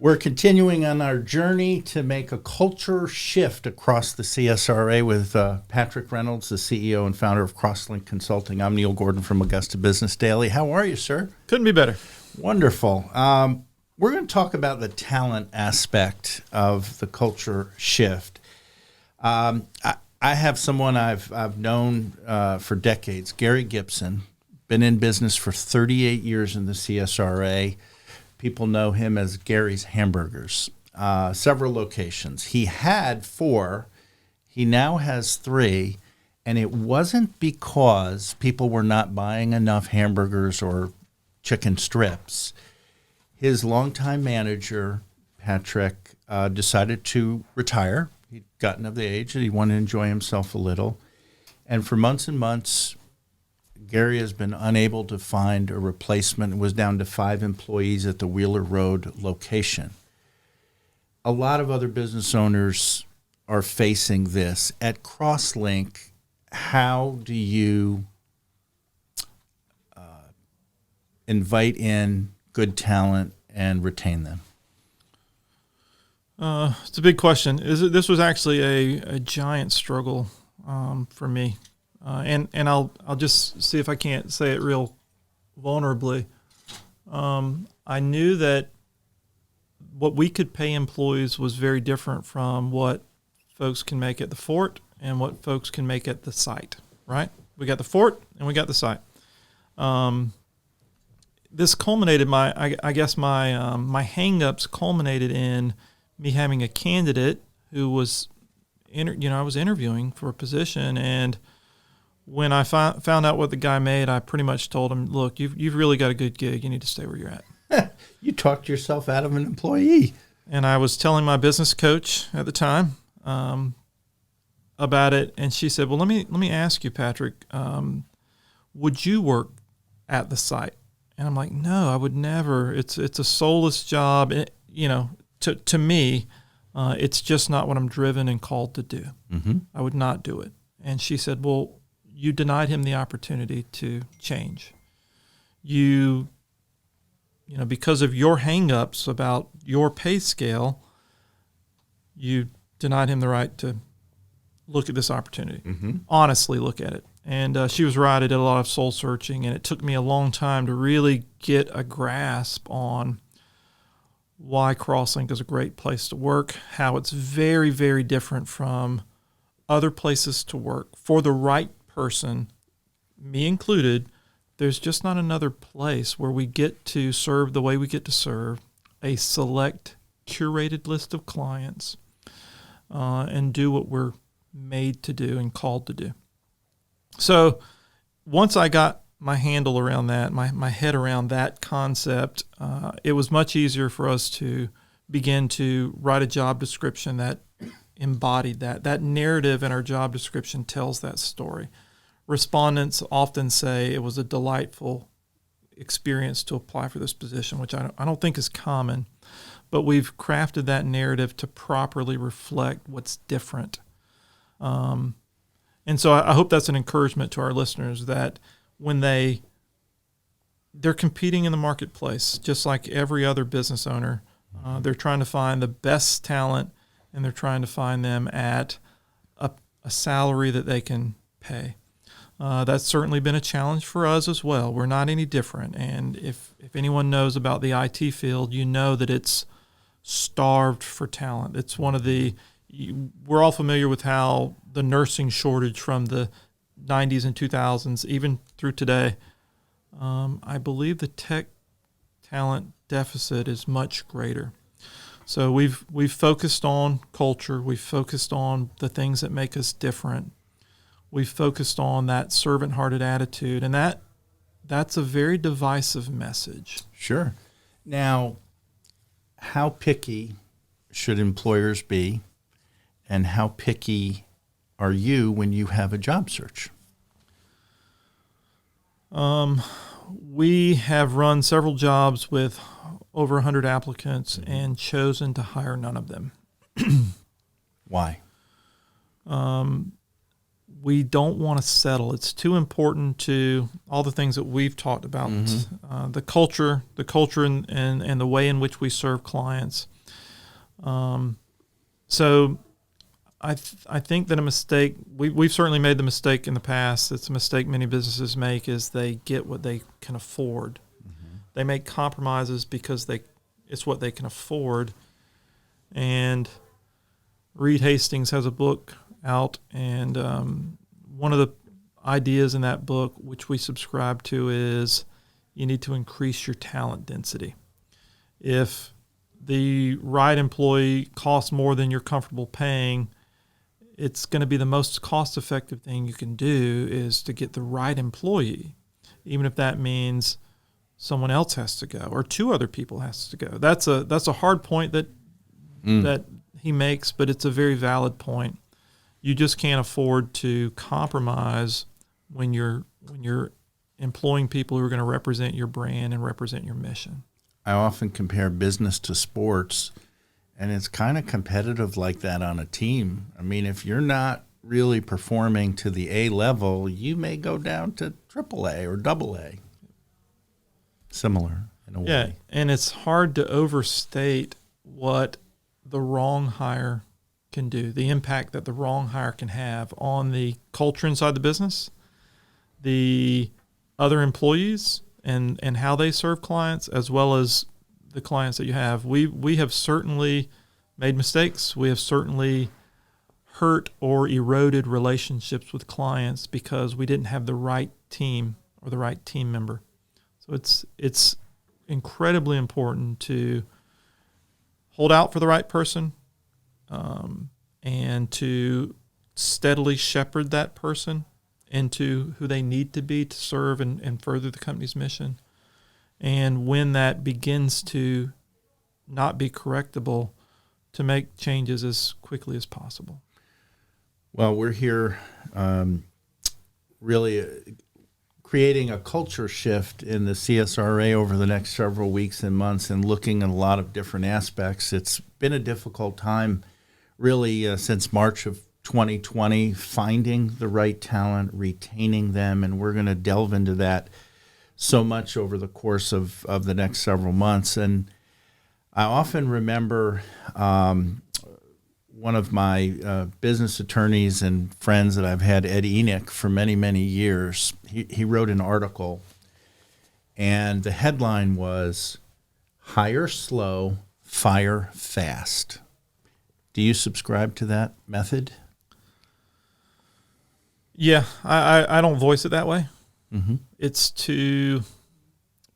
We're continuing on our journey to make a culture shift across the CSRA with Patrick Reynolds, the CEO and founder of Crosslink Consulting. I'm Neil Gordon from Augusta Business Daily. How are you, sir? Couldn't be better. Wonderful. We're going to talk about the talent aspect of the culture shift. I have someone I've known for decades, Gary Gibson, been in business for 38 years in the CSRA. People know him as Gary's Hamburgers, several locations. He had 4, he now has 3, and it wasn't because people were not buying enough hamburgers or chicken strips. His longtime manager, Patrick, decided to retire. He'd gotten of the age that he wanted to enjoy himself a little. And for months and months, Gary has been unable to find a replacement and was down to 5 employees at the Wheeler Road location. A lot of other business owners are facing this. At Crosslink, how do you invite in good talent and retain them? It's a big question. This was actually a giant struggle for me. And I'll just see if I can't say it real vulnerably. I knew that what we could pay employees was very different from what folks can make at the fort and what folks can make at the site, right? We got the fort and we got the site. This culminated I guess my hang-ups culminated in me having a candidate who was, I was interviewing for a position, and when I found out what the guy made, I pretty much told him, look, you've really got a good gig. You need to stay where you're at. You talked yourself out of an employee. And I was telling my business coach at the time about it, and she said, well, let me ask you, Patrick, would you work at the site? And I'm like, no, I would never. It's a soulless job. To me, it's just not what I'm driven and called to do. Mm-hmm. I would not do it. And she said, well, you denied him the opportunity to change. You because of your hang-ups about your pay scale, you denied him the right to look at this opportunity. Mm-hmm. Honestly look at it. And she was right. I did a lot of soul searching, and it took me a long time to really get a grasp on why Crosslink is a great place to work, how it's very, very different from other places to work. For the right person, me included, there's just not another place where we get to serve the way we get to serve a select, curated list of clients and do what we're made to do and called to do. So once I got my handle around that, my head around that concept, it was much easier for us to begin to write a job description that embodied that. That narrative in our job description tells that story. Respondents often say it was a delightful experience to apply for this position, which I don't think is common, but we've crafted that narrative to properly reflect what's different. And so I hope that's an encouragement to our listeners that when they're competing in the marketplace, just like every other business owner, they're trying to find the best talent, and they're trying to find them at a salary that they can pay. That's certainly been a challenge for us as well. We're not any different. And if anyone knows about the IT field, you know that it's starved for talent. It's we're all familiar with how the nursing shortage from the 90s and 2000s, even through today, I believe the tech talent deficit is much greater. So we've focused on culture. We've focused on the things that make us different. We've focused on that servant-hearted attitude, and that's a very divisive message. Sure. Now, how picky should employers be, and how picky are you when you have a job search? We have run several jobs with over 100 applicants and chosen to hire none of them. Why? we don't want to settle. It's too important to all the things that we've talked about, the culture and the way in which we serve clients. So I think that a mistake, we've certainly made the mistake in the past. It's a mistake many businesses make, is they get what they can afford. They make compromises because it's what they can afford. And Reed Hastings has a book out, and one of the ideas in that book, which we subscribe to, is you need to increase your talent density. If the right employee costs more than you're comfortable paying, it's going to be the most cost-effective thing you can do is to get the right employee, even if that means someone else has to go or two other people has to go. That's a hard point that he makes, but it's a very valid point. You just can't afford to compromise when you're employing people who are going to represent your brand and represent your mission. I often compare business to sports, and it's kind of competitive like that on a team. I mean, if you're not really performing to the A level, you may go down to AAA or AA. Similar in a way. Yeah, and it's hard to overstate what the wrong hire can do, the impact that the wrong hire can have on the culture inside the business, the other employees, and how they serve clients, as well as the clients that you have. We have certainly made mistakes. We have certainly hurt or eroded relationships with clients because we didn't have the right team or the right team member. So it's incredibly important to hold out for the right person, and to steadily shepherd that person into who they need to be to serve and further the company's mission. And when that begins to not be correctable, to make changes as quickly as possible. Well, we're here really creating a culture shift in the CSRA over the next several weeks and months and looking at a lot of different aspects. It's been a difficult time really since March of 2020, finding the right talent, retaining them, and we're going to delve into that so much over the course of the next several months. And I often remember one of my business attorneys and friends that I've had, Ed Enoch, for many, many years. He wrote an article, and the headline was, "Hire Slow, Fire Fast." Do you subscribe to that method? Yeah, I don't voice it that way. Mm-hmm. It's too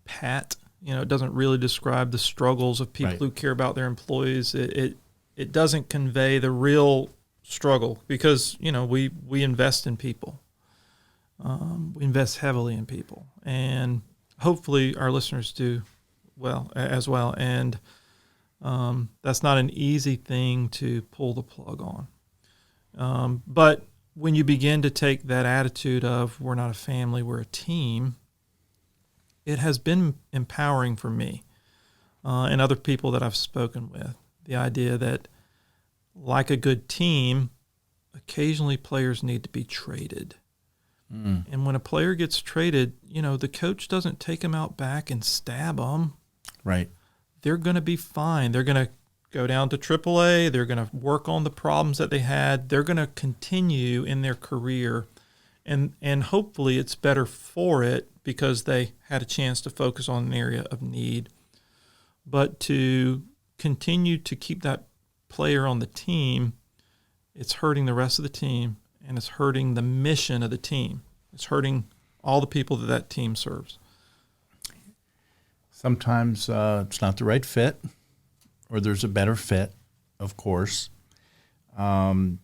pat. It doesn't really describe the struggles of people who care about their employees. It doesn't convey the real struggle because, we invest in people. We invest heavily in people. And hopefully our listeners do as well. And that's not an easy thing to pull the plug on. But when you begin to take that attitude of we're not a family, we're a team, it has been empowering for me and other people that I've spoken with. The idea that, like a good team, occasionally players need to be traded. And when a player gets traded, the coach doesn't take them out back and stab them. Right. They're going to be fine. They're going to go down to AAA. They're going to work on the problems that they had. They're going to continue in their career. And hopefully it's better for it because they had a chance to focus on an area of need. But to continue to keep that player on the team, it's hurting the rest of the team, and it's hurting the mission of the team. It's hurting all the people that team serves. Sometimes it's not the right fit, or there's a better fit, of course. And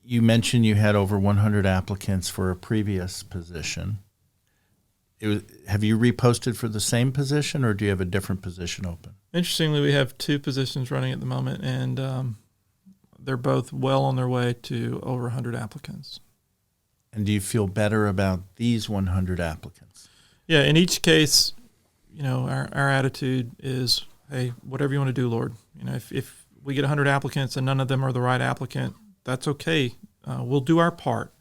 you mentioned you had over 100 applicants for a previous position. Have you reposted for the same position, or do you have a different position open? Interestingly, we have two positions running at the moment, and they're both well on their way to over 100 applicants. And do you feel better about these 100 applicants? Yeah, in each case, our attitude is, hey, whatever you want to do, Lord. If we get 100 applicants and none of them are the right applicant, that's okay. We'll do our part.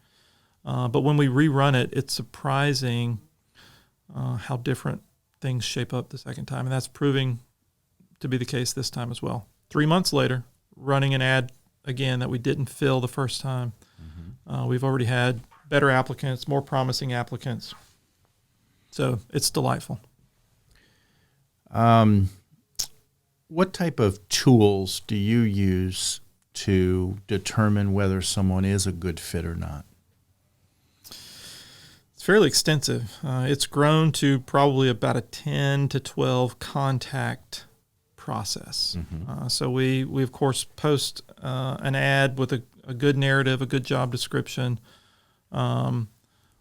But when we rerun it, it's surprising how different things shape up the second time. And that's proving to be the case this time as well. 3 months later, running an ad again that we didn't fill the first time. We've already had better applicants, more promising applicants. So it's delightful. What type of tools do you use to determine whether someone is a good fit or not? It's fairly extensive. It's grown to probably about a 10 to 12 contact process. So we of course post an ad with a good narrative, a good job description,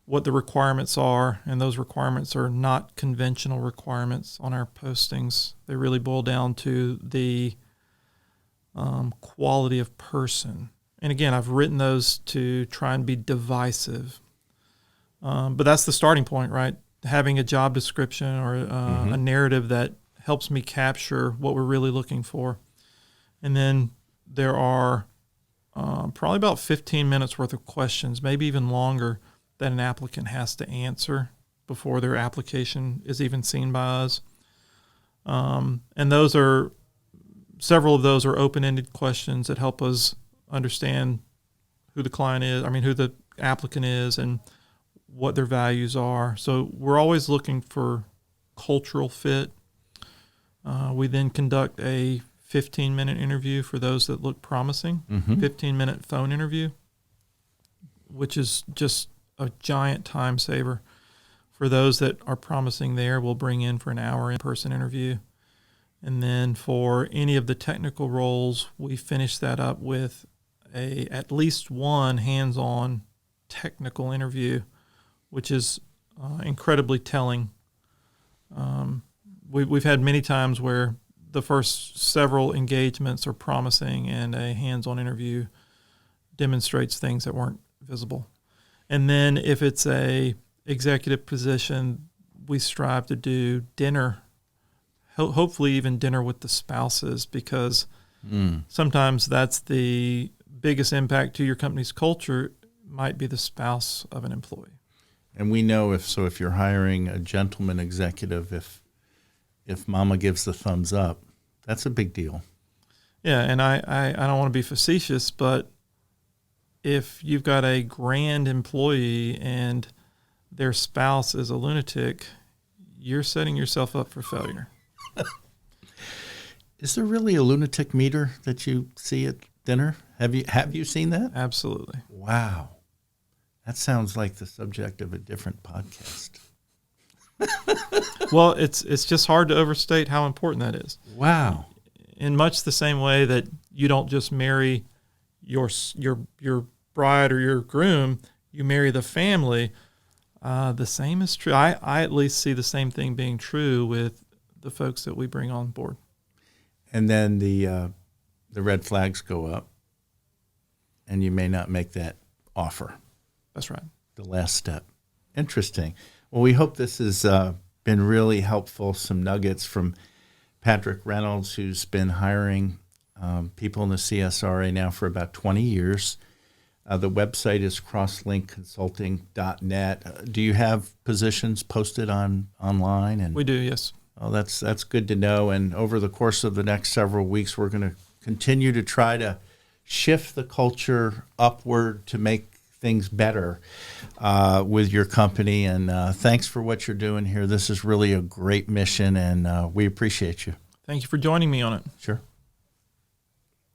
what the requirements are, and those requirements are not conventional requirements on our postings. They really boil down to the quality of person. And again, I've written those to try and be divisive. But that's the starting point, right? Having a job description or a narrative that helps me capture what we're really looking for. And then there are probably about 15 minutes worth of questions, maybe even longer, that an applicant has to answer before their application is even seen by us. And several of those are open-ended questions that help us understand who the client is, who the applicant is, and what their values are. So we're always looking for cultural fit. We then conduct a 15-minute interview for those that look promising, 15-minute phone interview, which is just a giant time saver. For those that are promising there, we'll bring in for an hour in-person interview. And then for any of the technical roles, we finish that up with at least one hands-on technical interview, which is incredibly telling. We've had many times where the first several engagements are promising and a hands-on interview demonstrates things that weren't visible. And then if it's a executive position, we strive to do dinner, hopefully even dinner with the spouses, because sometimes that's the biggest impact to your company's culture, might be the spouse of an employee. And we know if you're hiring a gentleman executive, if mama gives the thumbs up, that's a big deal. Yeah, and I don't want to be facetious, but if you've got a grand employee and their spouse is a lunatic, you're setting yourself up for failure. Is there really a lunatic meter that you see at dinner? Have you seen that? Absolutely. Wow. That sounds like the subject of a different podcast. Well, it's just hard to overstate how important that is. Wow. In much the same way that you don't just marry your bride or your groom, you marry the family. The same is true. I at least see the same thing being true with the folks that we bring on board. And then the red flags go up, and you may not make that offer. That's right. The last step. Interesting. Well, we hope this has been really helpful. Some nuggets from Patrick Reynolds, who's been hiring people in the CSRA now for about 20 years. The website is crosslinkconsulting.net. Do you have positions posted online? And we do, yes. Oh, that's good to know. And over the course of the next several weeks, we're going to continue to try to shift the culture upward to make things better with your company. And thanks for what you're doing here. This is really a great mission, and we appreciate you. Thank you for joining me on it. Sure.